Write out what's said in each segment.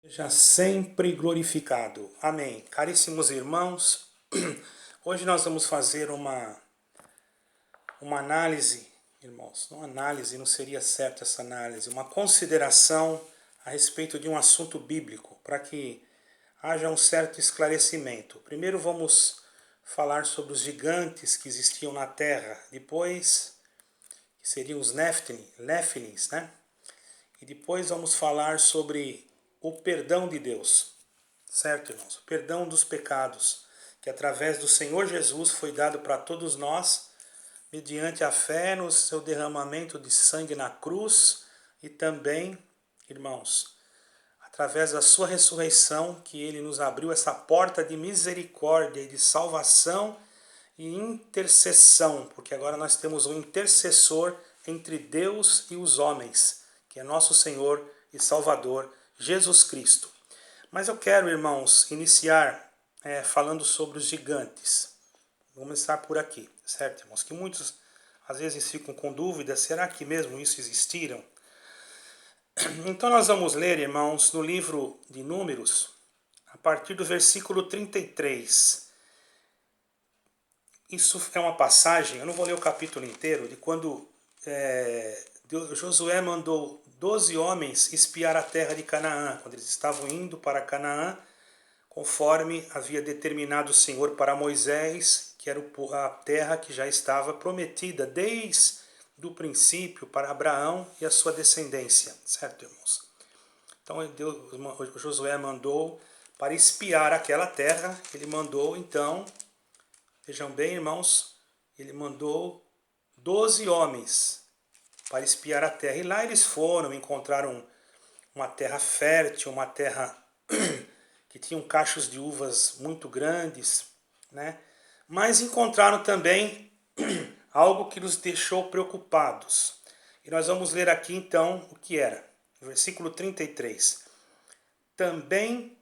Seja sempre glorificado. Amém. Caríssimos irmãos, hoje nós vamos fazer uma análise, irmãos, não análise, não seria certo essa análise, uma consideração a respeito de um assunto bíblico, para que haja um certo esclarecimento. Primeiro vamos falar sobre os gigantes que existiam na Terra, depois, que seriam os Néfilins, né? E depois vamos falar sobre o perdão de Deus, certo, irmãos? O perdão dos pecados, que através do Senhor Jesus foi dado para todos nós, mediante a fé no seu derramamento de sangue na cruz e também, irmãos, através da sua ressurreição, que ele nos abriu essa porta de misericórdia e de salvação e intercessão, porque agora nós temos um intercessor entre Deus e os homens, que é nosso Senhor e Salvador, Jesus Cristo. Mas eu quero, irmãos, iniciar falando sobre os gigantes. Vou começar por aqui, certo, irmãos? Que muitos às vezes ficam com dúvida, será que mesmo isso existiram? Então nós vamos ler, irmãos, no livro de Números, a partir do versículo 33. Isso é uma passagem, eu não vou ler o capítulo inteiro, de quando Josué mandou 12 homens espiar a terra de Canaã, quando eles estavam indo para Canaã, conforme havia determinado o Senhor para Moisés, que era a terra que já estava prometida desde o princípio para Abraão e a sua descendência, certo, irmãos? Então Josué mandou para espiar aquela terra, ele mandou então, vejam bem, irmãos, ele mandou 12 homens para espiar a terra. E lá eles foram, encontraram uma terra fértil, uma terra que tinha cachos de uvas muito grandes, né? Mas encontraram também algo que nos deixou preocupados. E nós vamos ler aqui então o que era. Versículo 33. Também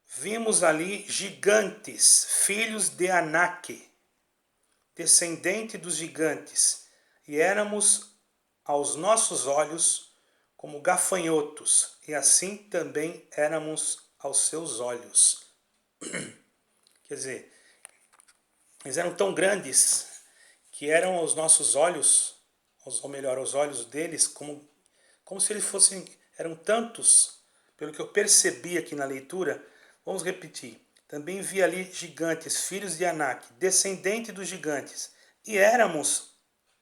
vimos ali gigantes, filhos de Anak, descendente dos gigantes, e éramos aos nossos olhos como gafanhotos, e assim também éramos aos seus olhos. Quer dizer, eles eram tão grandes que eram aos nossos olhos, ou melhor, aos olhos deles, como se eles fossem, eram tantos, pelo que eu percebi aqui na leitura. Vamos repetir. Também vi ali gigantes, filhos de Anak, descendente dos gigantes, e éramos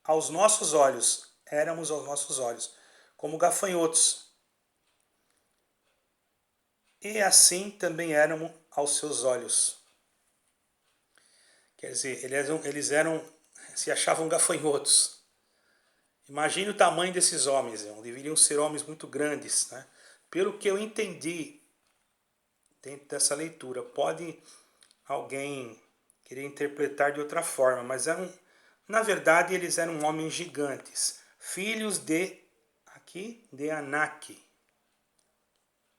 aos nossos olhos, como gafanhotos. E assim também éramos aos seus olhos. Quer dizer, se achavam gafanhotos. Imagine o tamanho desses homens, deveriam ser homens muito grandes, né? Pelo que eu entendi dentro dessa leitura, pode alguém querer interpretar de outra forma, mas na verdade eles eram homens gigantes, filhos de Anak,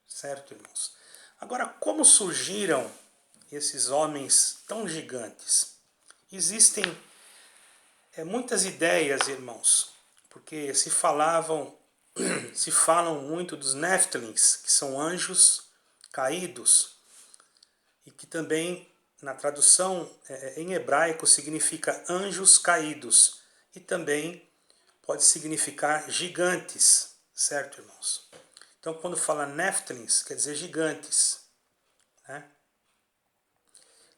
certo, irmãos? Agora, como surgiram esses homens tão gigantes? Existem muitas ideias, irmãos, porque se falam muito dos Néfilins, que são anjos caídos, e que também na tradução em hebraico significa anjos caídos, e também pode significar gigantes, certo, irmãos? Então, quando fala Néfilins, quer dizer gigantes, né?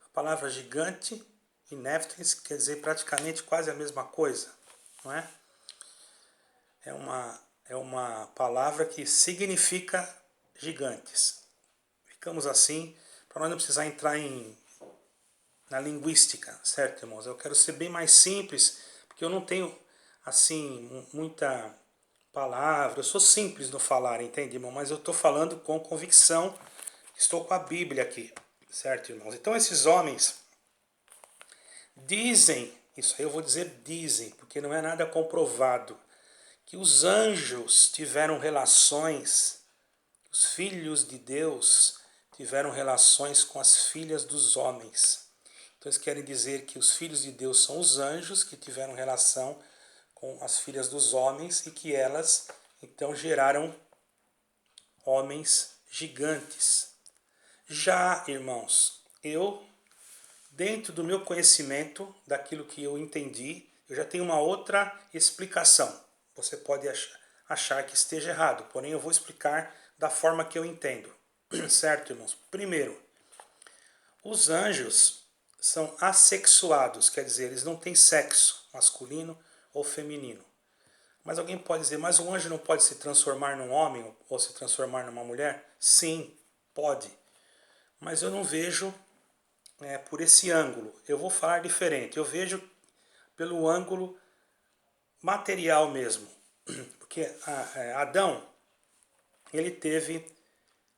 A palavra gigante e Néfilins quer dizer praticamente quase a mesma coisa, não é? É uma palavra que significa gigantes. Ficamos assim, para nós não precisar entrar na linguística, certo, irmãos? Eu quero ser bem mais simples, porque eu não tenho, assim, muita palavra. Eu sou simples no falar, entende, irmão? Mas eu estou falando com convicção, estou com a Bíblia aqui, certo, irmãos? Então esses homens dizem, isso aí eu vou dizer dizem, porque não é nada comprovado, que os anjos tiveram relações, os filhos de Deus tiveram relações com as filhas dos homens. Então eles querem dizer que os filhos de Deus são os anjos que tiveram relação com as filhas dos homens e que elas então geraram homens gigantes. Já, irmãos, dentro do meu conhecimento, daquilo que eu entendi, eu já tenho uma outra explicação. Você pode achar que esteja errado, porém eu vou explicar da forma que eu entendo. Certo, irmãos? Primeiro, os anjos são assexuados, quer dizer, eles não têm sexo masculino ou feminino. Mas alguém pode dizer, mas o anjo não pode se transformar num homem ou se transformar numa mulher? Sim, pode. Mas eu não vejo por esse ângulo. Eu vou falar diferente. Eu vejo pelo ângulo material mesmo. Porque Adão, ele teve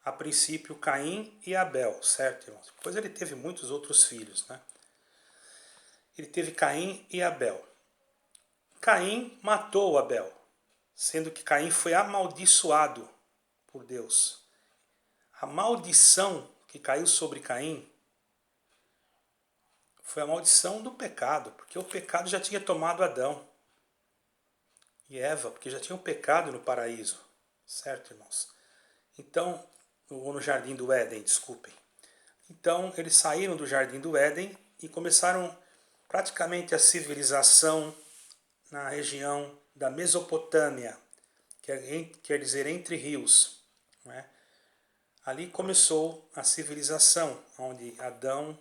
a princípio Caim e Abel, certo, irmãos? Depois ele teve muitos outros filhos, né? Ele teve Caim e Abel. Caim matou Abel, sendo que Caim foi amaldiçoado por Deus. A maldição que caiu sobre Caim foi a maldição do pecado, porque o pecado já tinha tomado Adão e Eva, porque já tinham pecado no paraíso, certo, irmãos? Então, ou no jardim do Éden, desculpem. Então, eles saíram do jardim do Éden e começaram praticamente a civilização na região da Mesopotâmia, quer dizer, entre rios. Né? Ali começou a civilização, onde Adão,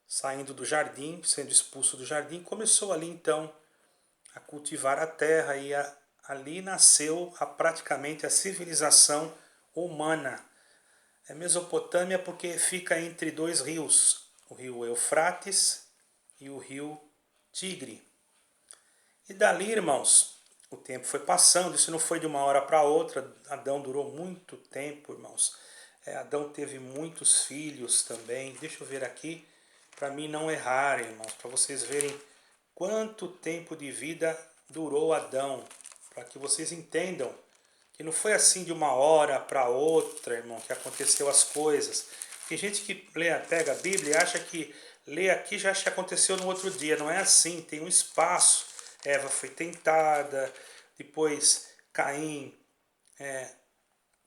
saindo do jardim, sendo expulso do jardim, começou ali então a cultivar a terra e ali nasceu praticamente a civilização humana. É Mesopotâmia porque fica entre dois rios, o rio Eufrates e o rio Tigre. E dali, irmãos, o tempo foi passando, isso não foi de uma hora para outra, Adão durou muito tempo, irmãos. Adão teve muitos filhos também. Deixa eu ver aqui, para mim não errar, irmãos, para vocês verem quanto tempo de vida durou Adão, para que vocês entendam que não foi assim de uma hora para outra, irmão, que aconteceu as coisas. Tem gente que pega a Bíblia e acha que lê aqui já acha que aconteceu no outro dia. Não é assim, tem um espaço. Eva foi tentada, depois Caim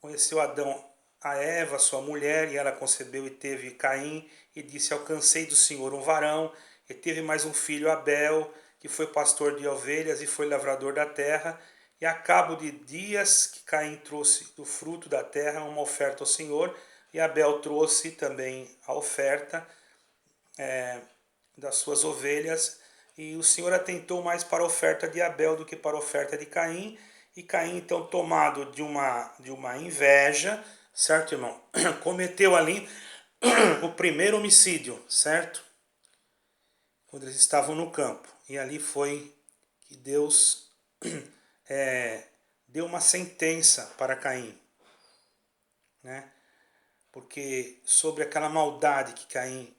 conheceu Adão, a Eva, sua mulher, e ela concebeu e teve Caim, e disse, alcancei do Senhor um varão, e teve mais um filho, Abel, que foi pastor de ovelhas e foi lavrador da terra, e a cabo de dias que Caim trouxe do fruto da terra uma oferta ao Senhor, e Abel trouxe também a oferta das suas ovelhas, e o Senhor atentou mais para a oferta de Abel do que para a oferta de Caim, e Caim, então, tomado de uma inveja, certo, irmão? Cometeu ali o primeiro homicídio, certo? Quando eles estavam no campo. E ali foi que Deus deu uma sentença para Caim, né? Porque sobre aquela maldade que Caim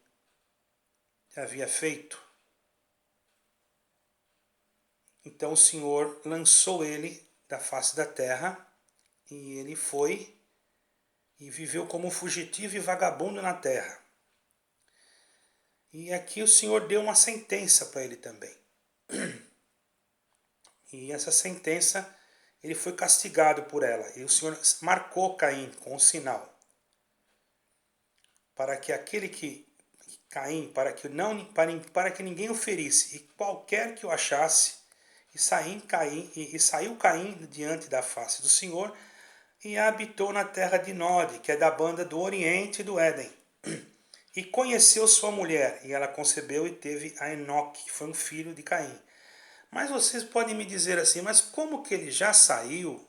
havia feito, então o Senhor lançou ele da face da terra e ele foi e viveu como um fugitivo e vagabundo na terra. E aqui o Senhor deu uma sentença para ele também. E essa sentença, ele foi castigado por ela. E o Senhor marcou Caim com um sinal. Para que aquele que Caim, para que ninguém o ferisse, e qualquer que o achasse, e saiu Caim diante da face do Senhor, e habitou na terra de Nod, que é da banda do Oriente do Éden. E conheceu sua mulher, e ela concebeu e teve a Enoque, que foi um filho de Caim. Mas vocês podem me dizer assim, mas como que ele já saiu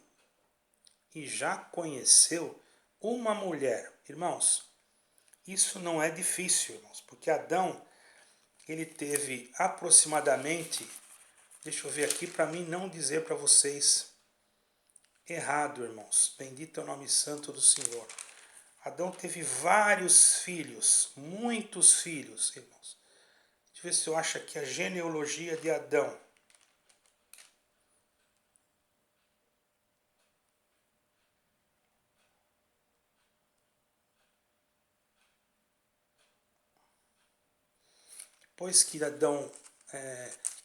e já conheceu uma mulher? Irmãos, isso não é difícil, irmãos, porque Adão, ele teve aproximadamente, deixa eu ver aqui para mim não dizer para vocês errado, irmãos. Bendito é o nome santo do Senhor. Adão teve vários filhos, muitos filhos, irmãos. Deixa eu ver se eu acho aqui a genealogia de Adão. Depois que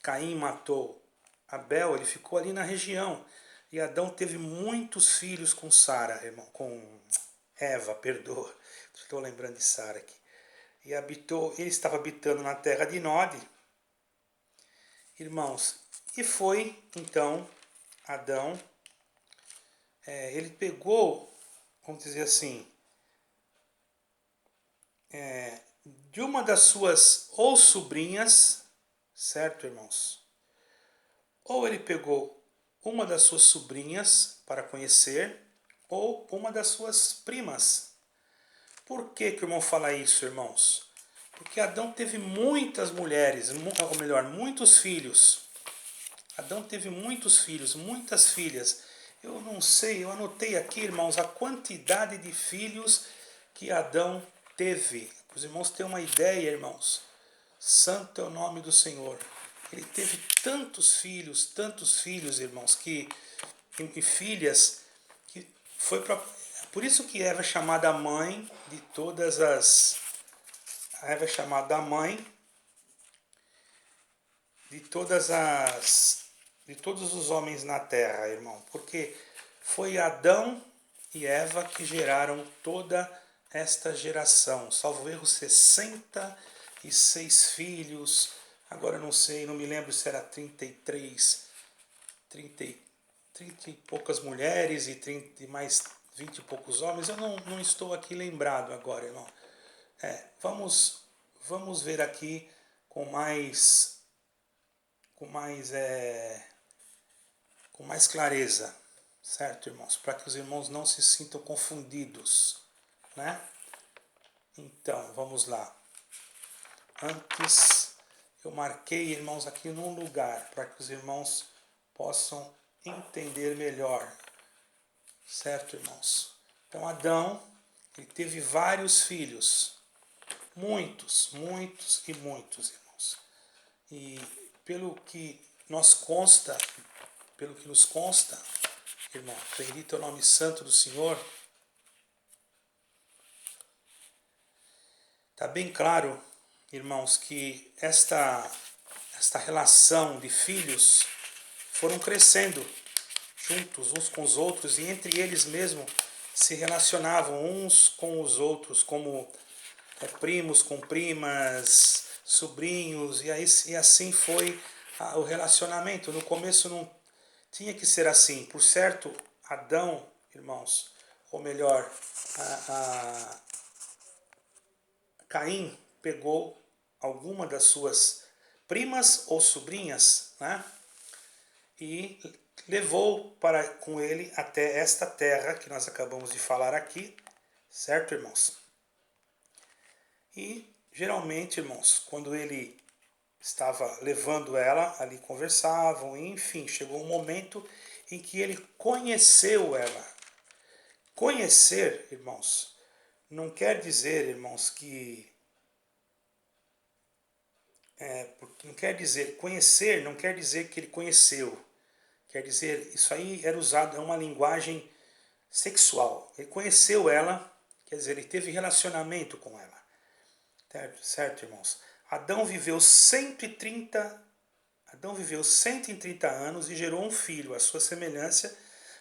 Caim matou Abel, ele ficou ali na região. E Adão teve muitos filhos com Sara, irmão, com Eva, perdoa. Estou lembrando de Sara aqui. E ele estava habitando na terra de Nod, irmãos. E foi, então, Adão, ele pegou, vamos dizer assim, de uma das suas ou sobrinhas, certo, irmãos? Ou ele pegou uma das suas sobrinhas para conhecer, ou uma das suas primas. Por que que o irmão fala isso, irmãos? Porque Adão teve muitas mulheres, ou melhor, muitos filhos. Adão teve muitos filhos, muitas filhas. Eu não sei, eu anotei aqui, irmãos, a quantidade de filhos que Adão teve. Os irmãos têm uma ideia, irmãos. Santo é o nome do Senhor. Ele teve tantos filhos, irmãos, e filhas, que foi para... Por isso que Eva é chamada a mãe de todas as... Eva é chamada a mãe de todas as... de todos os homens na terra, irmão. Porque foi Adão e Eva que geraram toda esta geração. Salvo erro, 66 filhos. Agora não sei, não me lembro se era 33, 30 e poucas mulheres e 30 e mais 20 e poucos homens. Eu não estou aqui lembrado agora, irmão. Vamos ver aqui com mais clareza, certo, irmãos? Para que os irmãos não se sintam confundidos, né? Então, vamos lá. Antes, eu marquei, irmãos, aqui num lugar, para que os irmãos possam entender melhor, certo, irmãos? Então, Adão, ele teve vários filhos, muitos, irmãos. E pelo que nos consta, irmão, bendito é o nome santo do Senhor, está bem claro, irmãos, que esta relação de filhos foram crescendo juntos uns com os outros e entre eles mesmo se relacionavam uns com os outros como primos com primas, sobrinhos, e assim foi o relacionamento. No começo não tinha que ser assim. Por certo, Adão, irmãos, ou melhor, Caim pegou alguma das suas primas ou sobrinhas, né? E levou com ele até esta terra que nós acabamos de falar aqui, certo, irmãos? E geralmente, irmãos, quando ele estava levando ela, ali conversavam, e, enfim, chegou um momento em que ele conheceu ela. Conhecer, irmãos, não quer dizer, irmãos, que... não quer dizer, conhecer não quer dizer que ele conheceu. Quer dizer, isso aí era usado, é uma linguagem sexual. Ele conheceu ela, quer dizer, ele teve relacionamento com ela. Certo, irmãos? Adão viveu 130 anos e gerou um filho, à sua semelhança,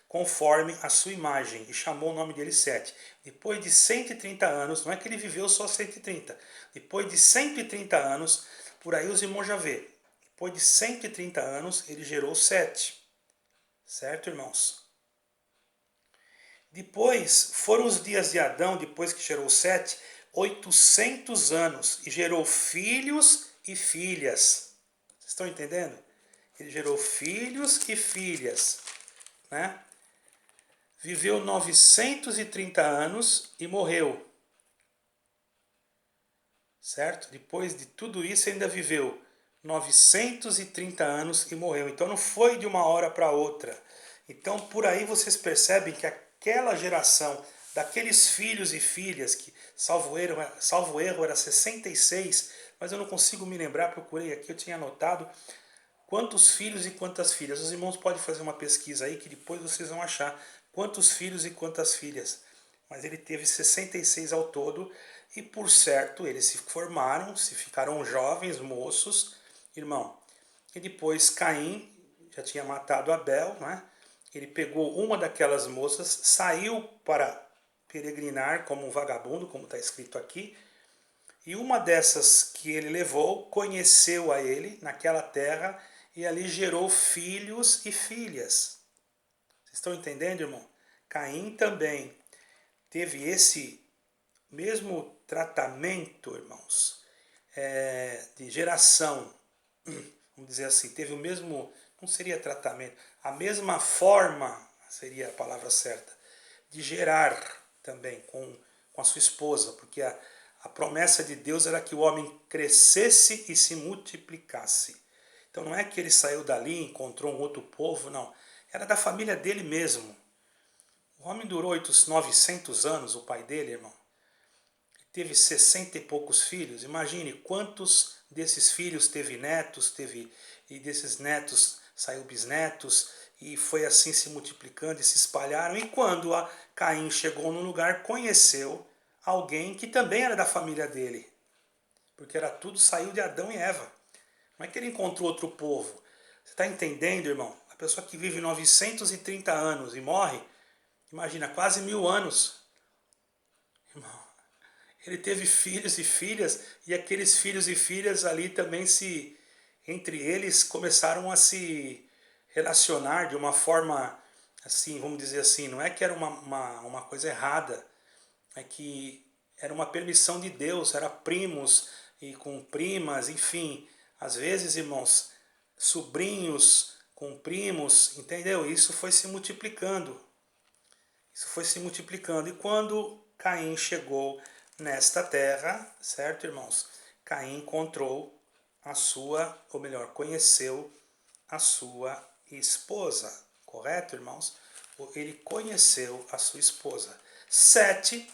conforme a sua imagem, e chamou o nome dele Sete. Depois de 130 anos, não é que ele viveu só 130, depois de 130 anos, por aí os irmãos já vê, depois de 130 anos ele gerou Sete. Certo, irmãos? Depois, foram os dias de Adão, depois que gerou Sete, 800 anos, e gerou filhos e filhas. Vocês estão entendendo? Ele gerou filhos e filhas, né? Viveu 930 anos e morreu. Certo? Depois de tudo isso ainda viveu 930 anos e morreu. Então não foi de uma hora para outra. Então por aí vocês percebem que aquela geração daqueles filhos e filhas, que salvo erro era 66, mas eu não consigo me lembrar, procurei aqui, eu tinha anotado quantos filhos e quantas filhas. Os irmãos podem fazer uma pesquisa aí que depois vocês vão achar quantos filhos e quantas filhas. Mas ele teve 66 ao todo e por certo eles se formaram, se ficaram jovens, moços, irmão. E depois Caim já tinha matado Abel, né? ele pegou uma daquelas moças, saiu para peregrinar como um vagabundo, como está escrito aqui, e uma dessas que ele levou conheceu a ele naquela terra e ali gerou filhos e filhas. Vocês estão entendendo, irmão? Caim também teve esse mesmo tratamento, irmãos, de geração, vamos dizer assim, teve o mesmo, não seria tratamento, a mesma forma, seria a palavra certa, de gerar também com a sua esposa, porque a promessa de Deus era que o homem crescesse e se multiplicasse. Então não é que ele saiu dali e encontrou um outro povo, não. Era da família dele mesmo. O homem durou 900 anos, o pai dele, irmão. Teve 60 e poucos filhos. Imagine quantos desses filhos teve netos, e desses netos saiu bisnetos, e foi assim se multiplicando e se espalharam. E quando Caim chegou num lugar, conheceu alguém que também era da família dele, porque era tudo saiu de Adão e Eva. Não é que ele encontrou outro povo. Você está entendendo, irmão? A pessoa que vive 930 anos e morre, imagina, quase 1000 anos. Irmão, ele teve filhos e filhas, e aqueles filhos e filhas ali também entre eles começaram a se relacionar de uma forma assim, vamos dizer assim, não é que era uma coisa errada, é que era uma permissão de Deus, era primos e com primas, enfim, às vezes, irmãos, sobrinhos com primos, entendeu? Isso foi se multiplicando. Isso foi se multiplicando. E quando Caim chegou nesta terra, certo, irmãos? Caim encontrou a sua, ou melhor, conheceu a sua esposa. Correto, irmãos? Ele conheceu a sua esposa. Sete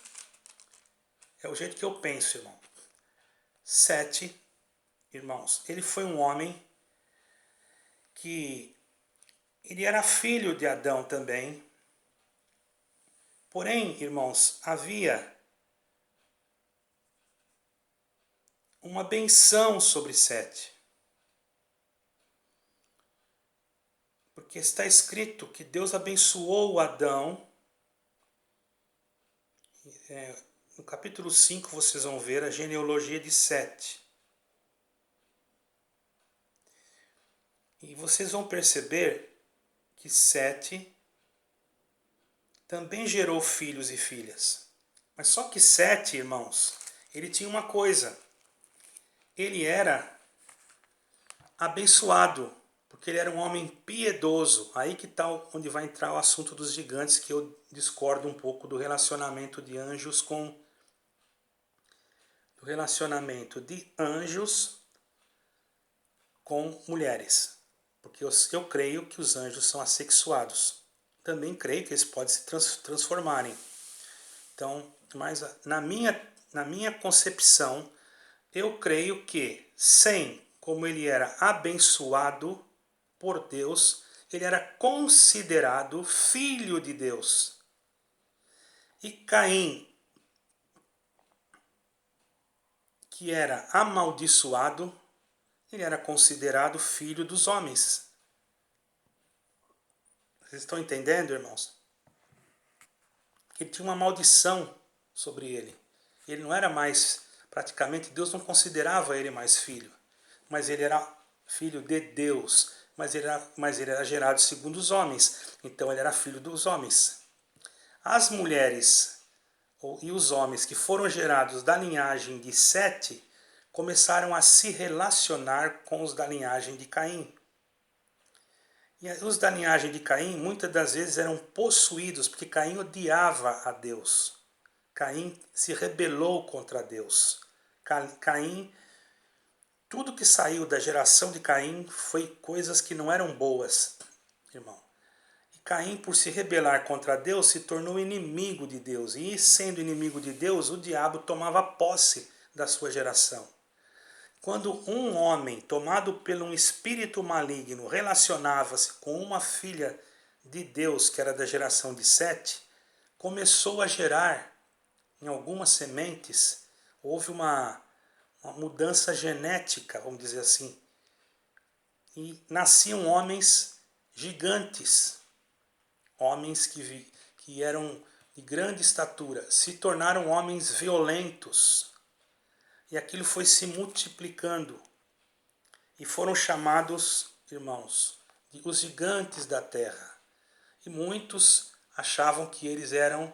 é o jeito que eu penso, irmão. Sete, irmãos, ele foi um homem que ele era filho de Adão também. Porém, irmãos, havia uma benção sobre Sete. Porque está escrito que Deus abençoou Adão. No capítulo 5 vocês vão ver a genealogia de Sete. E vocês vão perceber que Sete também gerou filhos e filhas. Mas só que Sete, irmãos, ele tinha uma coisa. Ele era abençoado, porque ele era um homem piedoso. Aí que está onde vai entrar o assunto dos gigantes, que eu discordo um pouco do relacionamento de anjos com mulheres. Porque eu creio que os anjos são assexuados. Também creio que eles podem se transformarem. Então, mas na minha concepção, eu creio que como ele era abençoado por Deus, ele era considerado filho de Deus. E Caim, que era amaldiçoado, ele era considerado filho dos homens. Vocês estão entendendo, irmãos? Ele tinha uma maldição sobre ele. Ele não era mais, praticamente, Deus não considerava ele mais filho. Mas ele era filho de Deus. Mas ele era gerado segundo os homens. Então ele era filho dos homens. As mulheres e os homens que foram gerados da linhagem de Sete começaram a se relacionar com os da linhagem de Caim. E os da linhagem de Caim muitas das vezes eram possuídos, porque Caim odiava a Deus. Caim se rebelou contra Deus. Caim, tudo que saiu da geração de Caim foi coisas que não eram boas, irmão. E Caim, por se rebelar contra Deus, se tornou inimigo de Deus. E sendo inimigo de Deus, o diabo tomava posse da sua geração. Quando um homem tomado por um espírito maligno relacionava-se com uma filha de Deus, que era da geração de Sete, começou a gerar em algumas sementes, houve uma mudança genética, vamos dizer assim, e nasciam homens gigantes. homens que eram de grande estatura, se tornaram homens violentos. E aquilo foi se multiplicando. E foram chamados, irmãos, de os gigantes da terra. E muitos achavam que eles eram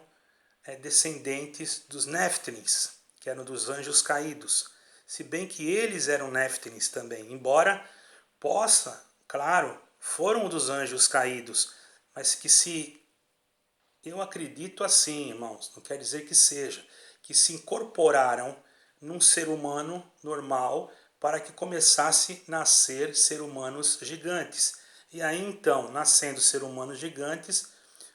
descendentes dos Néftilins, que eram dos anjos caídos. Se bem que eles eram Néftilins também, embora claro, foram dos anjos caídos, mas que se, eu acredito assim, irmãos, não quer dizer que seja, que se incorporaram num ser humano normal para que começasse a nascer ser humanos gigantes. E aí então, nascendo ser humanos gigantes,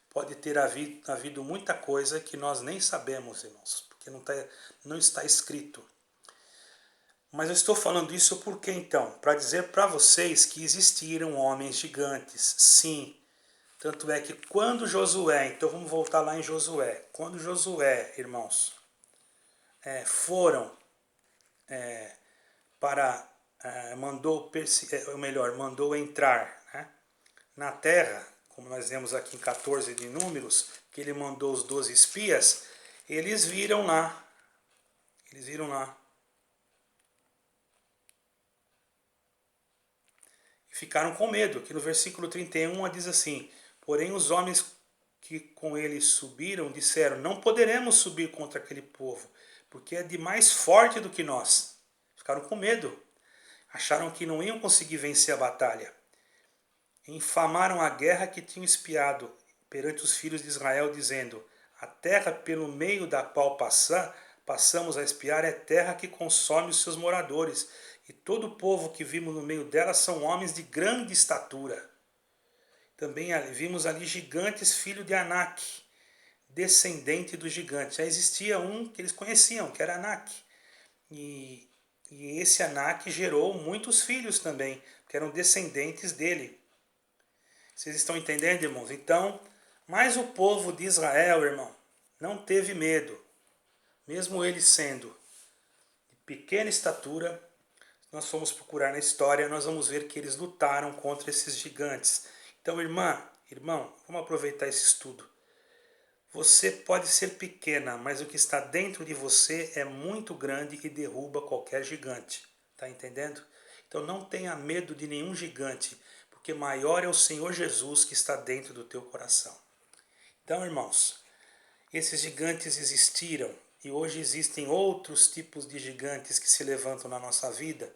pode ter havido muita coisa que nós nem sabemos, irmãos, porque não está escrito. Mas eu estou falando isso por quê então? Para dizer para vocês que existiram homens gigantes, sim. Tanto é que quando Josué, então vamos voltar lá em Josué, quando Josué, irmãos, foram mandou entrar, né, na terra, como nós vemos aqui em 14 de Números, que ele mandou os 12 espias, eles viram lá, e ficaram com medo, que no versículo 31 diz assim, porém os homens que com ele subiram disseram, não poderemos subir contra aquele povo, porque é de mais forte do que nós. Ficaram com medo, acharam que não iam conseguir vencer a batalha. Infamaram a guerra que tinham espiado perante os filhos de Israel, dizendo, a terra pelo meio da qual passamos a espiar é terra que consome os seus moradores, e todo o povo que vimos no meio dela são homens de grande estatura. Também vimos ali gigantes, filho de Anak, descendente do gigante. Já existia um que eles conheciam, que era Anak. E esse Anak gerou muitos filhos também, que eram descendentes dele. Vocês estão entendendo, irmãos? Então, mas o povo de Israel, irmão, não teve medo. Mesmo ele sendo de pequena estatura, nós formos procurar na história, nós vamos ver que eles lutaram contra esses gigantes. Então, irmão, vamos aproveitar esse estudo. Você pode ser pequena, mas o que está dentro de você é muito grande e derruba qualquer gigante. Está entendendo? Então não tenha medo de nenhum gigante, porque maior é o Senhor Jesus que está dentro do teu coração. Então, irmãos, esses gigantes existiram e hoje existem outros tipos de gigantes que se levantam na nossa vida.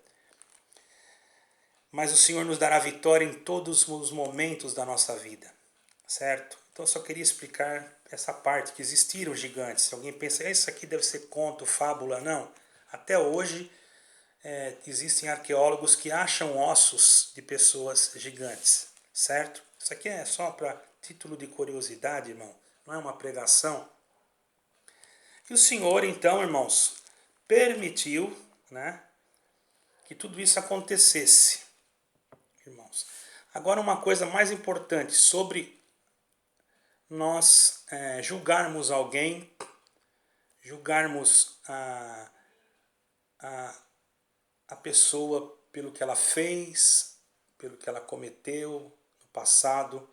Mas o Senhor nos dará vitória em todos os momentos da nossa vida, certo? Então eu só queria explicar essa parte, que existiram gigantes. Se alguém pensa, isso aqui deve ser conto, fábula, não. Até hoje existem arqueólogos que acham ossos de pessoas gigantes, certo? Isso aqui é só para título de curiosidade, irmão, não é uma pregação. E o Senhor, então, irmãos, permitiu, né, que tudo isso acontecesse, irmãos. Agora uma coisa mais importante sobre nós julgarmos alguém, julgarmos a pessoa pelo que ela fez, pelo que ela cometeu no passado.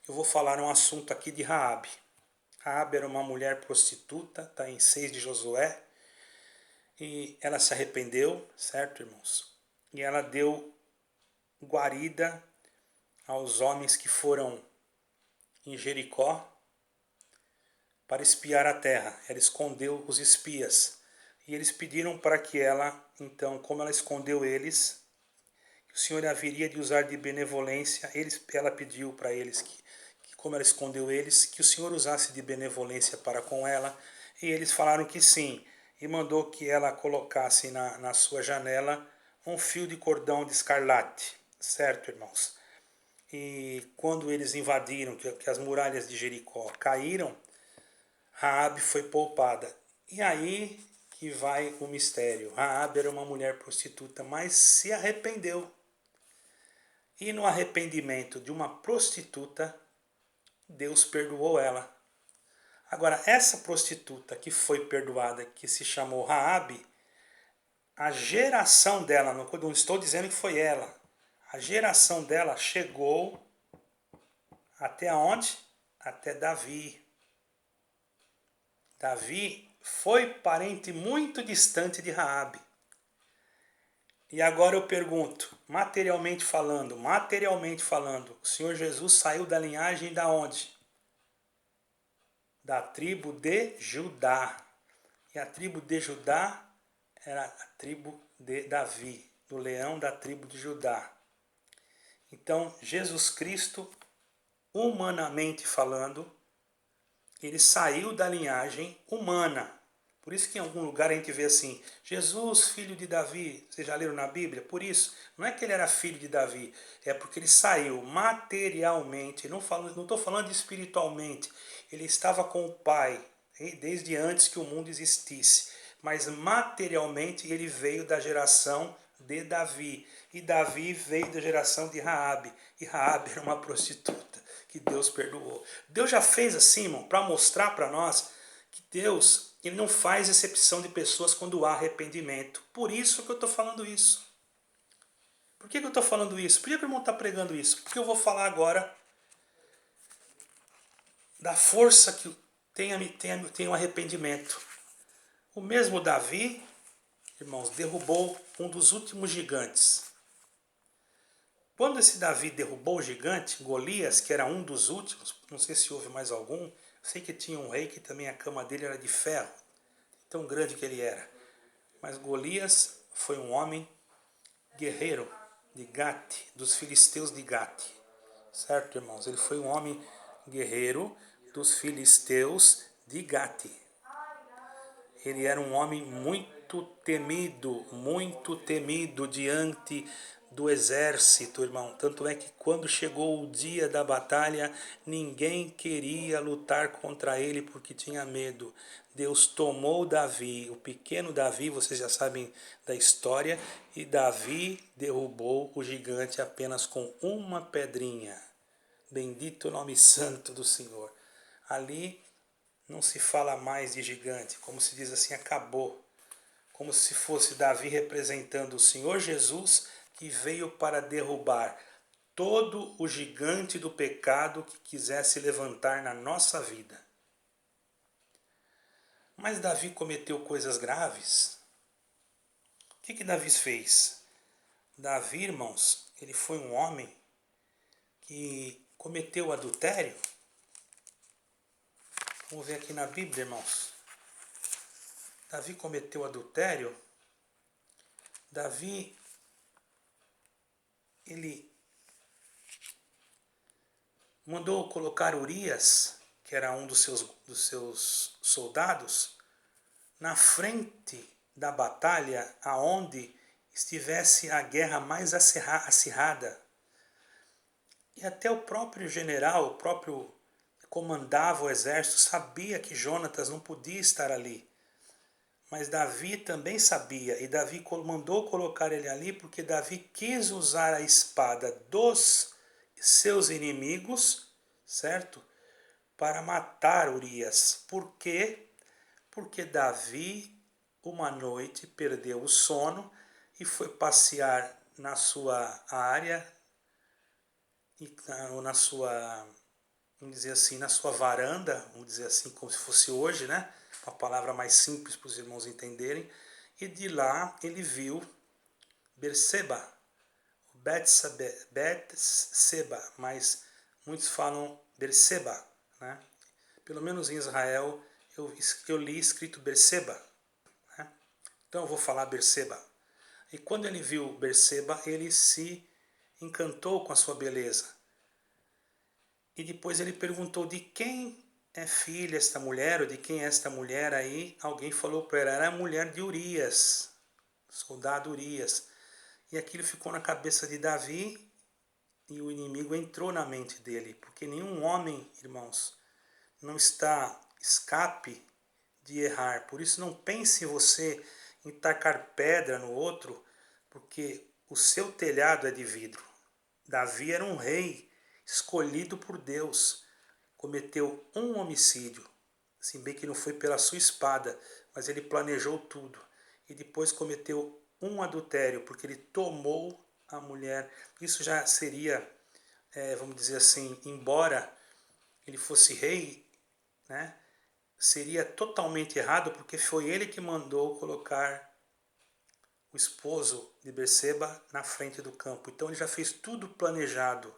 Eu vou falar um assunto aqui de Raabe. Raabe era uma mulher prostituta, está em 6 de Josué, e ela se arrependeu, certo, irmãos? E ela deu guarida aos homens que foram em Jericó para espiar a terra. Ela escondeu os espias. E eles pediram para que ela, então, como ela escondeu eles, que o Senhor haveria de usar de benevolência. Ela pediu para eles que, como ela escondeu eles, que o Senhor usasse de benevolência para com ela. E eles falaram que sim. E mandou que ela colocasse na sua janela um fio de cordão de escarlate. Certo, irmãos? E quando eles invadiram, que as muralhas de Jericó caíram, Raabe foi poupada. E aí que vai o mistério. Raabe era uma mulher prostituta, mas se arrependeu. E no arrependimento de uma prostituta, Deus perdoou ela. Agora, essa prostituta que foi perdoada, que se chamou Raabe, a geração dela, não estou dizendo que foi ela, a geração dela chegou até onde? até Davi. Davi foi parente muito distante de Raabe. E agora eu pergunto, materialmente falando, o Senhor Jesus saiu da linhagem da onde? Da tribo de Judá. E a tribo de Judá era a tribo de Davi, do leão da tribo de Judá. Então, Jesus Cristo, humanamente falando, ele saiu da linhagem humana. Por isso que em algum lugar a gente vê assim, Jesus, filho de Davi, vocês já leram na Bíblia? Por isso, não é que ele era filho de Davi, é porque ele saiu materialmente, não estou falando espiritualmente, ele estava com o Pai, desde antes que o mundo existisse, mas materialmente ele veio da geração de Davi, e Davi veio da geração de Raabe, e Raabe era uma prostituta, que Deus perdoou. Deus já fez assim, irmão, para mostrar para nós que Deus, ele não faz exceção de pessoas quando há arrependimento. Por isso que eu estou falando isso. Por que eu estou falando isso? Por que o irmão está pregando isso? Porque eu vou falar agora da força que tem o arrependimento. O mesmo Davi, irmãos, derrubou um dos últimos gigantes. Quando esse Davi derrubou o gigante, Golias, que era um dos últimos, não sei se houve mais algum, sei que tinha um rei que também a cama dele era de ferro, tão grande que ele era. Mas Golias foi um homem guerreiro de Gate, dos filisteus de Gate. Certo, irmãos? Ele foi um homem guerreiro dos filisteus de Gate. Ele era um homem muito temido diante do exército, irmão. Tanto é que quando chegou o dia da batalha, ninguém queria lutar contra ele porque tinha medo. Deus tomou Davi, o pequeno Davi, vocês já sabem da história, e Davi derrubou o gigante apenas com uma pedrinha. Bendito o nome santo do Senhor. Ali não se fala mais de gigante, como se diz assim, acabou. Como se fosse Davi representando o Senhor Jesus, que veio para derrubar todo o gigante do pecado que quisesse levantar na nossa vida. Mas Davi cometeu coisas graves. O que Davi fez? Davi, irmãos, ele foi um homem que cometeu adultério. Vamos ver aqui na Bíblia, irmãos. Davi cometeu adultério. Davi, ele mandou colocar Urias, que era um dos seus soldados, na frente da batalha, aonde estivesse a guerra mais acirrada. E até o próprio general, o próprio que comandava o exército, sabia que Jonatas não podia estar ali. Mas Davi também sabia, e Davi mandou colocar ele ali porque Davi quis usar a espada dos seus inimigos, certo? Para matar Urias. Por quê? Porque Davi, uma noite, perdeu o sono e foi passear na sua área, na sua, vamos dizer assim, na sua varanda, vamos dizer assim, como se fosse hoje, né? Uma palavra mais simples para os irmãos entenderem. E de lá ele viu Berseba, Betseba, mas muitos falam Berseba, né? Pelo menos em Israel eu li escrito Berseba, né? Então eu vou falar Berseba. E quando ele viu Berseba, ele se encantou com a sua beleza. E depois ele perguntou de quem é filha esta mulher, ou de quem é esta mulher aí. Alguém falou para ele, era a mulher de Urias, soldado Urias. E aquilo ficou na cabeça de Davi e o inimigo entrou na mente dele. Porque nenhum homem, irmãos, não está escape de errar. Por isso não pense você em tacar pedra no outro, porque o seu telhado é de vidro. Davi era um rei escolhido por Deus. Cometeu um homicídio, se bem que não foi pela sua espada, mas ele planejou tudo. E depois cometeu um adultério, porque ele tomou a mulher. Isso já seria, vamos dizer assim, embora ele fosse rei, né, seria totalmente errado, porque foi ele que mandou colocar o esposo de Betseba na frente do campo. Então ele já fez tudo planejado.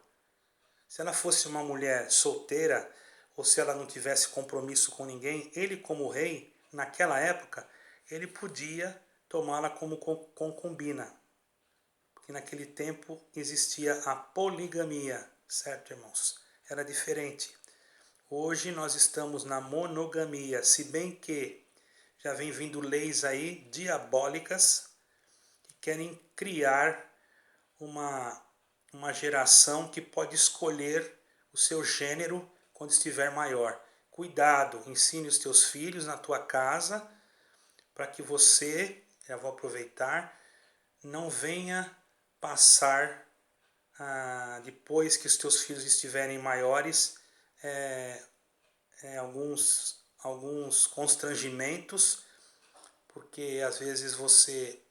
Se ela fosse uma mulher solteira, ou se ela não tivesse compromisso com ninguém, ele como rei, naquela época, ele podia tomá-la como concubina. Porque naquele tempo existia a poligamia, certo, irmãos? Era diferente. Hoje nós estamos na monogamia, se bem que já vem vindo leis aí diabólicas que querem criar uma geração que pode escolher o seu gênero quando estiver maior. Cuidado, ensine os teus filhos na tua casa para que você, já vou aproveitar, não venha passar, depois que os teus filhos estiverem maiores, alguns constrangimentos, porque às vezes você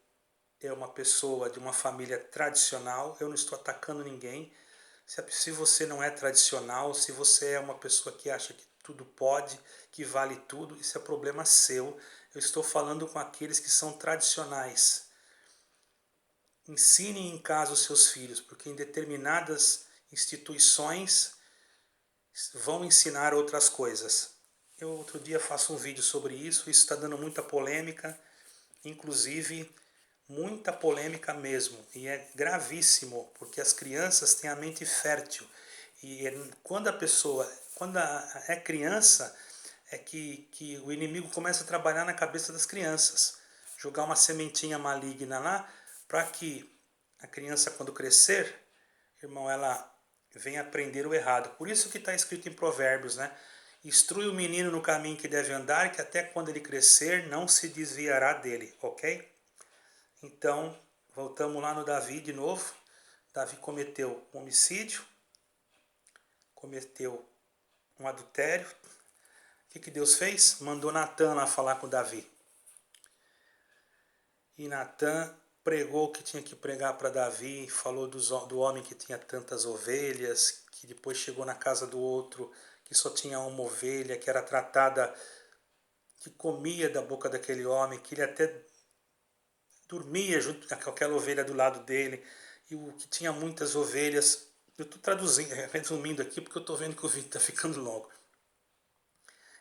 é uma pessoa de uma família tradicional. Eu não estou atacando ninguém. Se você não é tradicional, se você é uma pessoa que acha que tudo pode, que vale tudo, isso é problema seu. Eu estou falando com aqueles que são tradicionais. Ensinem em casa os seus filhos, porque em determinadas instituições vão ensinar outras coisas. Eu outro dia faço um vídeo sobre isso está dando muita polêmica, inclusive muita polêmica mesmo, e é gravíssimo, porque as crianças têm a mente fértil, e quando é criança, é que o inimigo começa a trabalhar na cabeça das crianças, jogar uma sementinha maligna lá, para que a criança, quando crescer, irmão, ela venha aprender o errado. Por isso que está escrito em Provérbios, né? Instrui o menino no caminho que deve andar, que até quando ele crescer não se desviará dele, ok? Então, voltamos lá no Davi de novo. Davi cometeu um homicídio, cometeu um adultério. O que Deus fez? Mandou Natan lá falar com Davi. E Natan pregou o que tinha que pregar para Davi, falou do homem que tinha tantas ovelhas, que depois chegou na casa do outro, que só tinha uma ovelha, que era tratada, que comia da boca daquele homem, que ele até dormia junto com aquela ovelha do lado dele, e o que tinha muitas ovelhas. Eu estou traduzindo, resumindo aqui, porque eu estou vendo que o vídeo está ficando longo.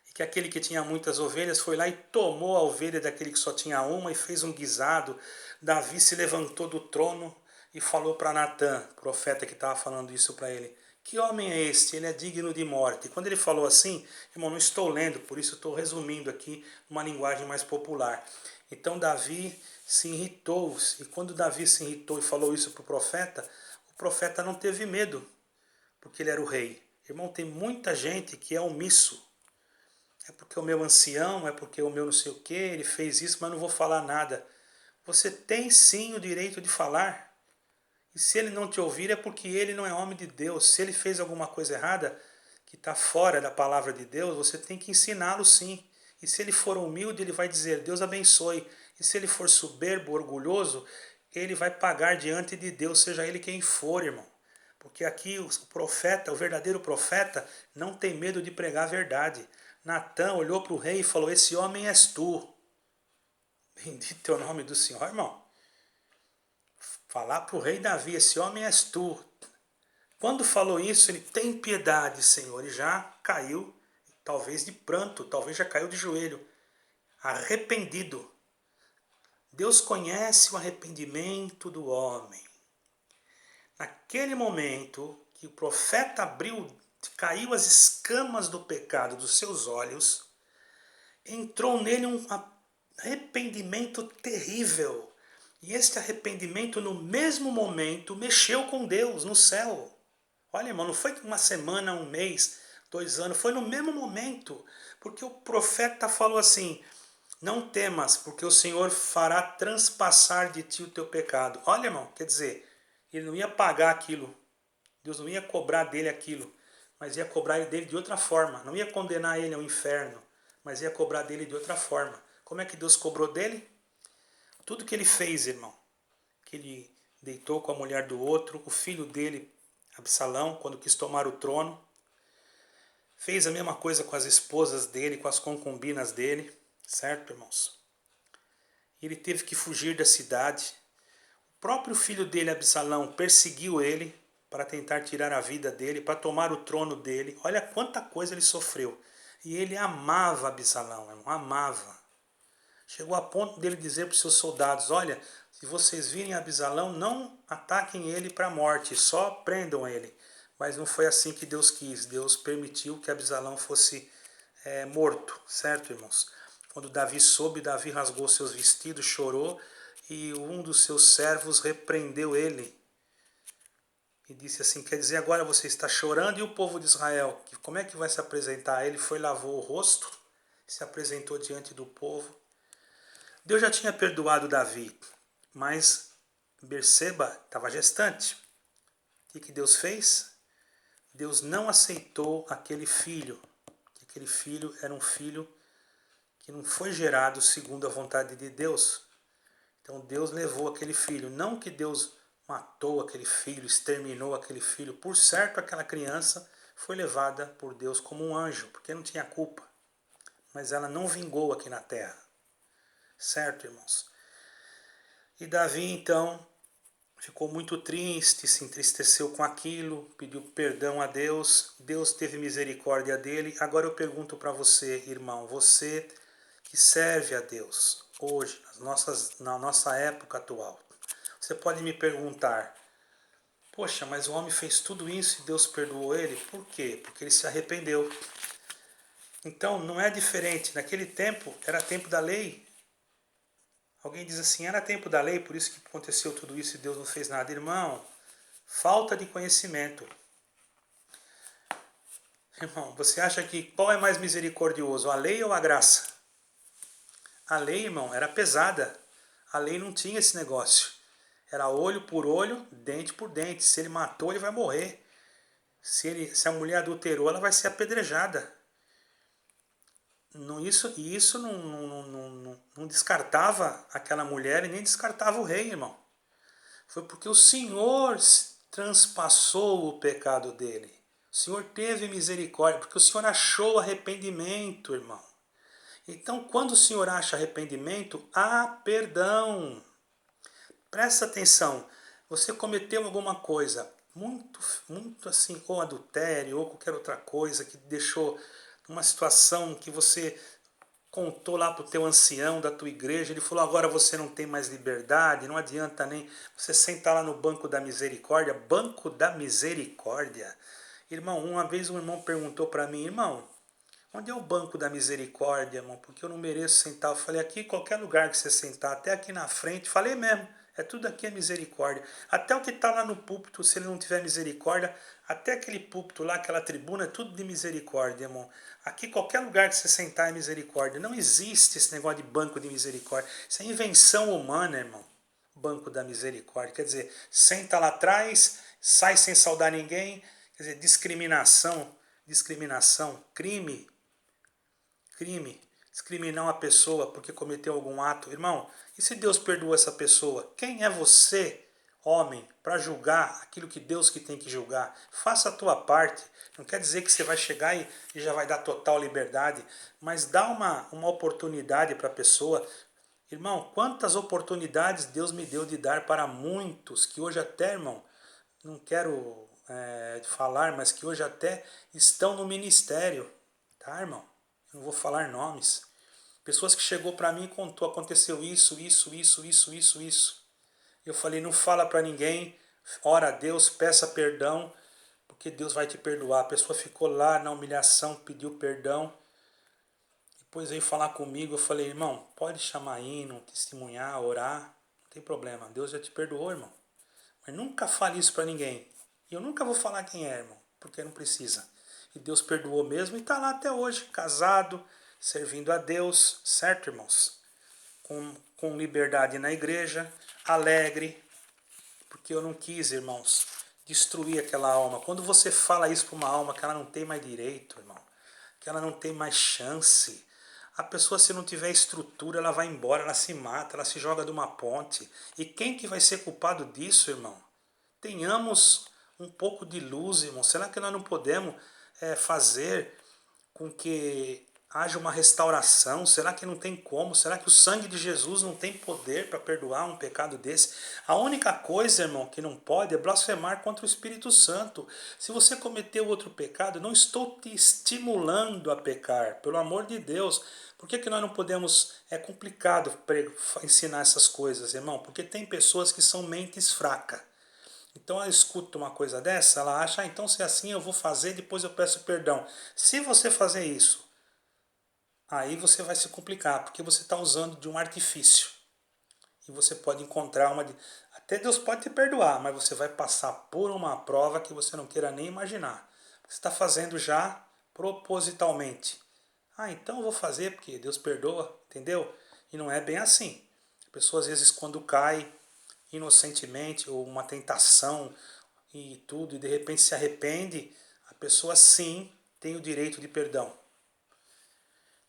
E que aquele que tinha muitas ovelhas foi lá e tomou a ovelha daquele que só tinha uma e fez um guisado. Davi se levantou do trono e falou para Natan, profeta que estava falando isso para ele: que homem é este? Ele é digno de morte. E quando ele falou assim, irmão, não estou lendo, por isso estou resumindo aqui uma linguagem mais popular. Então Davi se irritou, e quando Davi se irritou e falou isso para o profeta não teve medo, porque ele era o rei. Irmão, tem muita gente que é omisso. É porque o meu ancião, é porque o meu não sei o que, ele fez isso, mas não vou falar nada. Você tem sim o direito de falar. E se ele não te ouvir é porque ele não é homem de Deus. Se ele fez alguma coisa errada, que está fora da palavra de Deus, você tem que ensiná-lo sim. E se ele for humilde, ele vai dizer, Deus abençoe. E se ele for soberbo, orgulhoso, ele vai pagar diante de Deus, seja ele quem for, irmão. Porque aqui o profeta, o verdadeiro profeta, não tem medo de pregar a verdade. Natan olhou para o rei e falou, esse homem és tu. Bendito é o nome do Senhor, irmão. Falar para o rei Davi, esse homem és tu. Quando falou isso, ele tem piedade, Senhor, e já caiu, talvez de pranto, talvez já caiu de joelho, arrependido. Deus conhece o arrependimento do homem. Naquele momento que o profeta abriu, caiu as escamas do pecado dos seus olhos, entrou nele um arrependimento terrível. E este arrependimento, no mesmo momento, mexeu com Deus no céu. Olha, irmão, não foi uma semana, um mês, 2 anos, foi no mesmo momento. Porque o profeta falou assim, não temas, porque o Senhor fará transpassar de ti o teu pecado. Olha, irmão, quer dizer, ele não ia pagar aquilo. Deus não ia cobrar dele aquilo, mas ia cobrar dele de outra forma. Não ia condenar ele ao inferno, mas ia cobrar dele de outra forma. Como é que Deus cobrou dele? Tudo que ele fez, irmão, que ele deitou com a mulher do outro, o filho dele, Absalão, quando quis tomar o trono, Fez a mesma coisa com as esposas dele, com as concubinas dele, certo, irmãos? Ele teve que fugir da cidade. O próprio filho dele, Absalão, perseguiu ele para tentar tirar a vida dele, para tomar o trono dele. Olha quanta coisa ele sofreu. E ele amava Absalão, irmão, amava. Chegou a ponto dele dizer para os seus soldados, olha, se vocês virem Absalão, não ataquem ele para a morte, só prendam ele. Mas não foi assim que Deus quis. Deus permitiu que Absalão fosse morto, certo, irmãos? Quando Davi soube, Davi rasgou seus vestidos, chorou, e um dos seus servos repreendeu ele. E disse assim, quer dizer, agora você está chorando, e o povo de Israel, como é que vai se apresentar? Ele foi, lavou o rosto, se apresentou diante do povo. Deus já tinha perdoado Davi, mas Berseba estava gestante. O que Deus fez? Deus não aceitou aquele filho. Aquele filho era um filho que não foi gerado segundo a vontade de Deus. Então Deus levou aquele filho. Não que Deus matou aquele filho, exterminou aquele filho. Por certo, aquela criança foi levada por Deus como um anjo, porque não tinha culpa. Mas ela não vingou aqui na terra. Certo, irmãos? E Davi, então, ficou muito triste, se entristeceu com aquilo, pediu perdão a Deus. Deus teve misericórdia dele. Agora eu pergunto para você, irmão, você que serve a Deus hoje, na nossa época atual, você pode me perguntar, poxa, mas o homem fez tudo isso e Deus perdoou ele? Por quê? Porque ele se arrependeu. Então não é diferente. Naquele tempo, era tempo da lei. Alguém diz assim, era tempo da lei, por isso que aconteceu tudo isso e Deus não fez nada. Irmão, falta de conhecimento. Irmão, você acha que qual é mais misericordioso, a lei ou a graça? A lei, irmão, era pesada. A lei não tinha esse negócio. Era olho por olho, dente por dente. Se ele matou, ele vai morrer. Se a mulher adulterou, ela vai ser apedrejada. Isso não descartava aquela mulher e nem descartava o rei, irmão. Foi porque o Senhor transpassou o pecado dele. O Senhor teve misericórdia, porque o Senhor achou arrependimento, irmão. Então, quando o Senhor acha arrependimento, há perdão. Presta atenção, você cometeu alguma coisa muito assim, ou adultério, ou qualquer outra coisa que deixou numa situação que você contou lá para o teu ancião da tua igreja, ele falou, agora você não tem mais liberdade, não adianta nem você sentar lá no banco da misericórdia. Banco da misericórdia. Irmão, uma vez um irmão perguntou para mim, irmão, onde é o banco da misericórdia, irmão? Porque eu não mereço sentar. Eu falei, aqui, qualquer lugar que você sentar, até aqui na frente. Falei mesmo, é tudo aqui é misericórdia. Até o que está lá no púlpito, se ele não tiver misericórdia, até aquele púlpito lá, aquela tribuna, é tudo de misericórdia, irmão. Aqui, qualquer lugar que você sentar é misericórdia. Não existe esse negócio de banco de misericórdia. Isso é invenção humana, irmão. Banco da misericórdia. Quer dizer, senta lá atrás, sai sem saudar ninguém. Quer dizer, discriminação, crime, discriminar uma pessoa porque cometeu algum ato. Irmão, e se Deus perdoou essa pessoa? Quem é você, homem, para julgar aquilo que Deus que tem que julgar? Faça a tua parte. Não quer dizer que você vai chegar e já vai dar total liberdade, mas dá uma oportunidade para a pessoa. Irmão, quantas oportunidades Deus me deu de dar para muitos, que hoje até, irmão, não quero falar, mas que hoje até estão no ministério, tá, irmão? Eu não vou falar nomes. Pessoas que chegou para mim e contou, aconteceu isso. Eu falei, não fala para ninguém, ora a Deus, peça perdão, porque Deus vai te perdoar. A pessoa ficou lá na humilhação, pediu perdão, depois veio falar comigo, eu falei, irmão, pode chamar hino, testemunhar, orar, não tem problema, Deus já te perdoou, irmão. Mas nunca fale isso para ninguém. E eu nunca vou falar quem é, irmão, porque não precisa. E Deus perdoou mesmo e está lá até hoje, casado, servindo a Deus, certo, irmãos? Com liberdade na igreja, alegre, porque eu não quis, irmãos, destruir aquela alma. Quando você fala isso para uma alma que ela não tem mais direito, irmão, que ela não tem mais chance, a pessoa, se não tiver estrutura, ela vai embora, ela se mata, ela se joga de uma ponte. E quem que vai ser culpado disso, irmão? Tenhamos um pouco de luz, irmão. Será que nós não podemos fazer com que haja uma restauração? Será que não tem como? Será que o sangue de Jesus não tem poder para perdoar um pecado desse? A única coisa, irmão, que não pode é blasfemar contra o Espírito Santo. Se você cometeu outro pecado, não estou te estimulando a pecar, pelo amor de Deus. Por que nós não podemos... É complicado ensinar essas coisas, irmão, porque tem pessoas que são mentes fracas. Então ela escuta uma coisa dessa, ela acha, então se é assim eu vou fazer, depois eu peço perdão. Se você fazer isso, aí você vai se complicar, porque você está usando de um artifício. E você pode encontrar uma... Até Deus pode te perdoar, mas você vai passar por uma prova que você não queira nem imaginar. Você está fazendo já propositalmente. Ah, então eu vou fazer porque Deus perdoa, entendeu? E não é bem assim. A pessoa às vezes quando cai inocentemente, ou uma tentação e tudo, e de repente se arrepende, a pessoa sim tem o direito de perdão.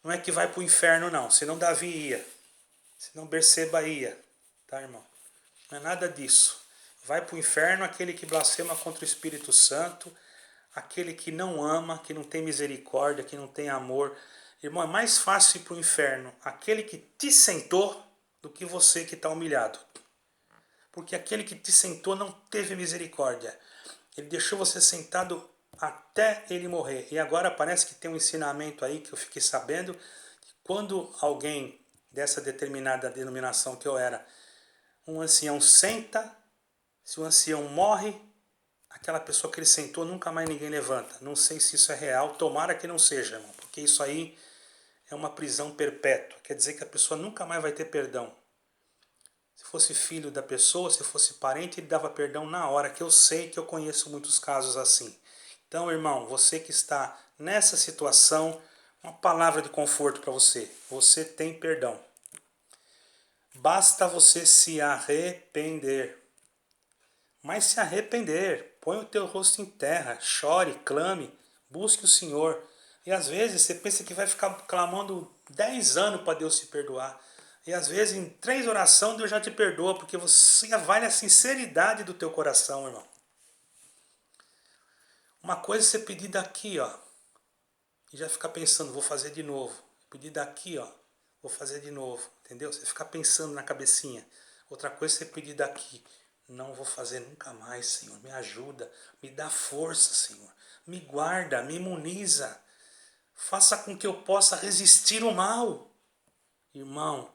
Não é que vai para o inferno não, senão Davi ia, senão Berseba ia, tá, irmão? Não é nada disso. Vai para o inferno aquele que blasfema contra o Espírito Santo, aquele que não ama, que não tem misericórdia, que não tem amor. Irmão, é mais fácil ir para o inferno aquele que te sentou do que você que está humilhado. Porque aquele que te sentou não teve misericórdia. Ele deixou você sentado até ele morrer. E agora parece que tem um ensinamento aí que eu fiquei sabendo, que quando alguém dessa determinada denominação que eu era, um ancião senta, se o ancião morre, aquela pessoa que ele sentou nunca mais ninguém levanta. Não sei se isso é real, tomara que não seja, irmão, porque isso aí é uma prisão perpétua. Quer dizer que a pessoa nunca mais vai ter perdão. Se fosse filho da pessoa, se fosse parente, ele dava perdão na hora, que eu sei que eu conheço muitos casos assim. Então, irmão, você que está nessa situação, uma palavra de conforto para você. Você tem perdão. Basta você se arrepender. Mas se arrepender, põe o teu rosto em terra, chore, clame, busque o Senhor. E às vezes você pensa que vai ficar clamando 10 anos para Deus te perdoar. E às vezes em 3 orações Deus já te perdoa, porque você avale a sinceridade do teu coração, irmão. Uma coisa é você pedir daqui, ó, e já ficar pensando, vou fazer de novo. Pedir daqui, ó, vou fazer de novo, entendeu? Você ficar pensando na cabecinha. Outra coisa é você pedir daqui, não vou fazer nunca mais, Senhor, me ajuda, me dá força, Senhor, me guarda, me imuniza, faça com que eu possa resistir o mal. Irmão,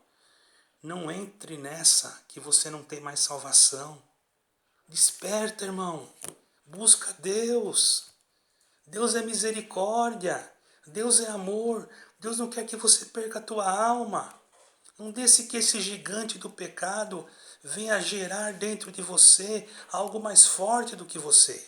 não entre nessa que você não tem mais salvação. Desperta, irmão, busca Deus. Deus é misericórdia, Deus é amor, Deus não quer que você perca a tua alma. Não deixe que esse gigante do pecado venha gerar dentro de você algo mais forte do que você.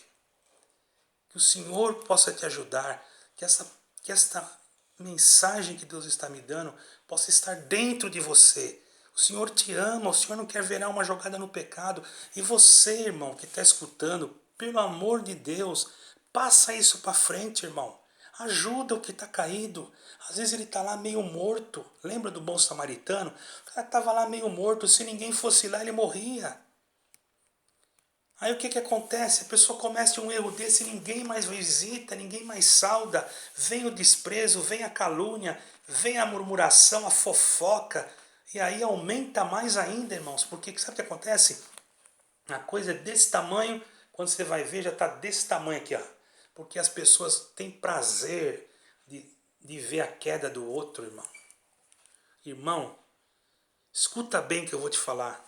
Que o Senhor possa te ajudar, que esta mensagem que Deus está me dando possa estar dentro de você. O Senhor te ama, o Senhor não quer ver uma jogada no pecado. E você, irmão, que está escutando, pelo amor de Deus, passa isso para frente, irmão. Ajuda o que está caído. Às vezes ele está lá meio morto. Lembra do bom samaritano? O cara estava lá meio morto. Se ninguém fosse lá, ele morria. Aí o que acontece? A pessoa comete um erro desse, ninguém mais visita, ninguém mais sauda. Vem o desprezo, vem a calúnia, vem a murmuração, a fofoca. E aí aumenta mais ainda, irmãos. Porque sabe o que acontece? A coisa é desse tamanho, quando você vai ver já está desse tamanho aqui, ó. Porque as pessoas têm prazer de ver a queda do outro, irmão. Irmão, escuta bem o que eu vou te falar.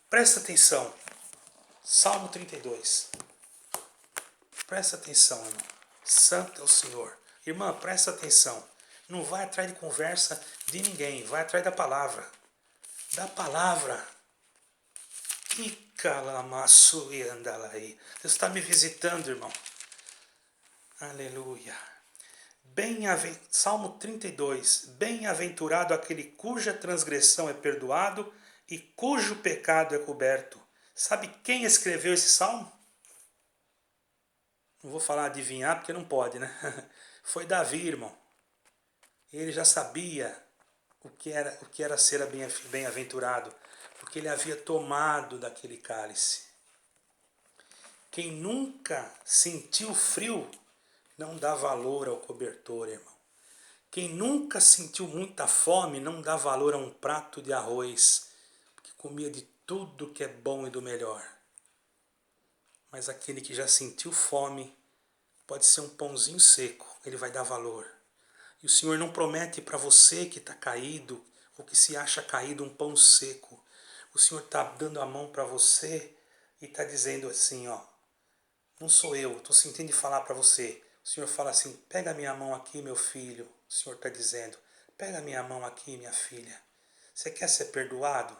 Presta atenção. Salmo 32. Presta atenção, irmão. Santo é o Senhor. Irmã, presta atenção. Não vai atrás de conversa de ninguém. Vai atrás da palavra. Da palavra. Deus está me visitando, irmão. Aleluia. Salmo 32. Bem-aventurado aquele cuja transgressão é perdoado e cujo pecado é coberto. Sabe quem escreveu esse salmo? Não vou falar adivinhar porque não pode, né? Foi Davi, irmão. Ele já sabia o que era ser bem-aventurado, porque ele havia tomado daquele cálice. Quem nunca sentiu frio não dá valor ao cobertor, irmão. Quem nunca sentiu muita fome não dá valor a um prato de arroz, porque comia de tudo que é bom e do melhor. Mas aquele que já sentiu fome, pode ser um pãozinho seco, ele vai dar valor. E o Senhor não promete para você que está caído, ou que se acha caído, um pão seco. O Senhor está dando a mão para você e está dizendo assim, ó, não sou eu, estou sentindo de falar para você. O Senhor fala assim, pega a minha mão aqui, meu filho. O Senhor está dizendo, pega a minha mão aqui, minha filha. Você quer ser perdoado?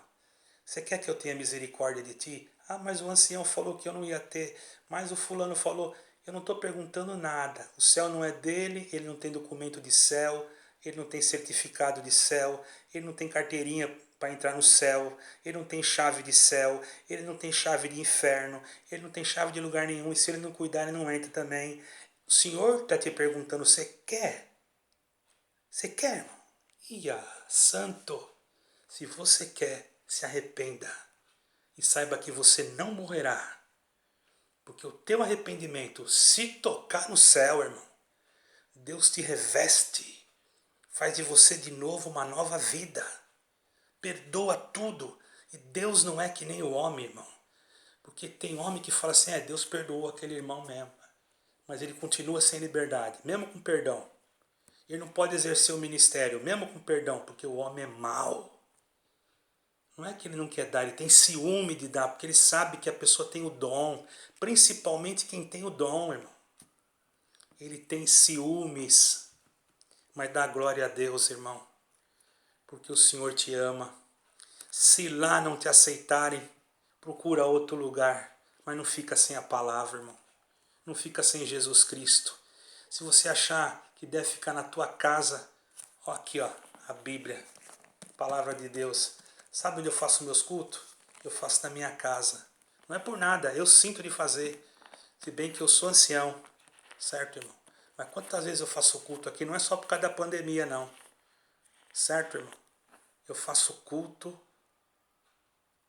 Você quer que eu tenha misericórdia de ti? Ah, mas o ancião falou que eu não ia ter. Mas o fulano falou, eu não estou perguntando nada. O céu não é dele, ele não tem documento de céu, ele não tem certificado de céu, ele não tem carteirinha para entrar no céu, ele não tem chave de céu, ele não tem chave de inferno, ele não tem chave de lugar nenhum, e se ele não cuidar, ele não entra também. O Senhor está te perguntando, você quer? Você quer, irmão? Ia, santo, se você quer, se arrependa e saiba que você não morrerá, porque o teu arrependimento, se tocar no céu, irmão, Deus te reveste, faz de você de novo uma nova vida, perdoa tudo. E Deus não é que nem o homem, irmão, porque tem homem que fala assim, Deus perdoou aquele irmão mesmo, mas ele continua sem liberdade, mesmo com perdão. Ele não pode exercer o ministério, mesmo com perdão, porque o homem é mau. Não é que ele não quer dar, ele tem ciúme de dar, porque ele sabe que a pessoa tem o dom. Principalmente quem tem o dom, irmão. Ele tem ciúmes. Mas dá glória a Deus, irmão. Porque o Senhor te ama. Se lá não te aceitarem, procura outro lugar. Mas não fica sem a palavra, irmão. Não fica sem Jesus Cristo. Se você achar que deve ficar na tua casa, ó, aqui, ó, a Bíblia, a palavra de Deus. Sabe onde eu faço meus cultos? Eu faço na minha casa. Não é por nada, eu sinto de fazer. Se bem que eu sou ancião, certo, irmão? Mas quantas vezes eu faço culto aqui? Não é só por causa da pandemia, não. Certo, irmão? Eu faço culto,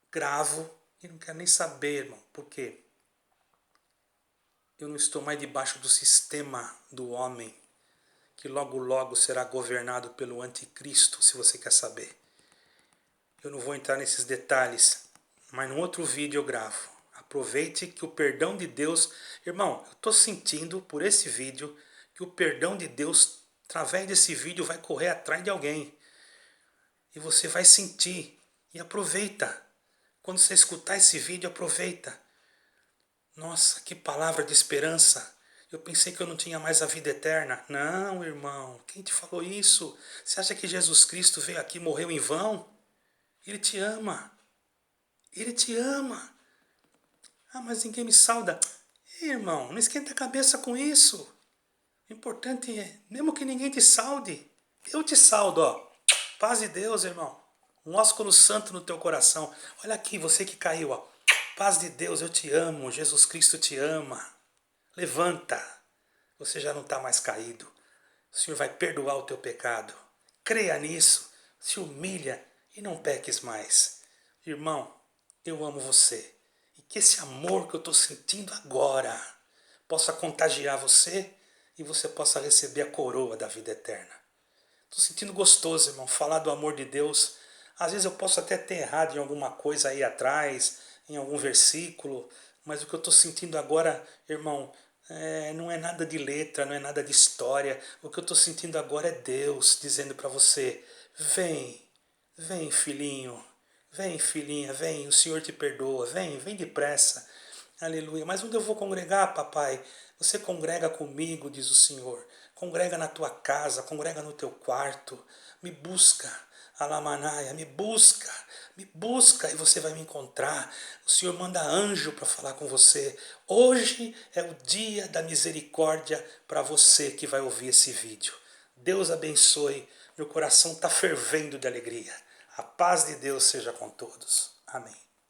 gravo e não quero nem saber, irmão. Por quê? Eu não estou mais debaixo do sistema do homem, que logo logo será governado pelo anticristo, se você quer saber. Eu não vou entrar nesses detalhes, mas num outro vídeo eu gravo. Aproveite que o perdão de Deus... Irmão, eu estou sentindo por esse vídeo que o perdão de Deus, através desse vídeo, vai correr atrás de alguém. E você vai sentir. E aproveita. Quando você escutar esse vídeo, aproveita. Nossa, que palavra de esperança. Eu pensei que eu não tinha mais a vida eterna. Não, irmão. Quem te falou isso? Você acha que Jesus Cristo veio aqui e morreu em vão? Ele te ama. Ele te ama. Ah, mas ninguém me sauda. Irmão, não esquenta a cabeça com isso. O importante é, mesmo que ninguém te saude, eu te saldo, ó. Paz de Deus, irmão. Um ósculo santo no teu coração. Olha aqui, você que caiu, ó. Paz de Deus, eu te amo. Jesus Cristo te ama. Levanta. Você já não está mais caído. O Senhor vai perdoar o teu pecado. Creia nisso. Se humilha e não peques mais. Irmão, eu amo você. E que esse amor que eu estou sentindo agora possa contagiar você e você possa receber a coroa da vida eterna. Estou sentindo gostoso, irmão, falar do amor de Deus. Às vezes eu posso até ter errado em alguma coisa aí atrás, em algum versículo, mas o que eu estou sentindo agora, irmão, não é nada de letra, não é nada de história. O que eu estou sentindo agora é Deus dizendo para você, vem, vem filhinho, vem filhinha, vem, o Senhor te perdoa, vem, vem depressa. Aleluia. Mas onde eu vou congregar, papai? Você congrega comigo, diz o Senhor. Congrega na tua casa, congrega no teu quarto. Me busca, Alamanaia, me busca e você vai me encontrar. O Senhor manda anjo para falar com você. Hoje é o dia da misericórdia para você que vai ouvir esse vídeo. Deus abençoe, meu coração está fervendo de alegria. A paz de Deus seja com todos. Amém.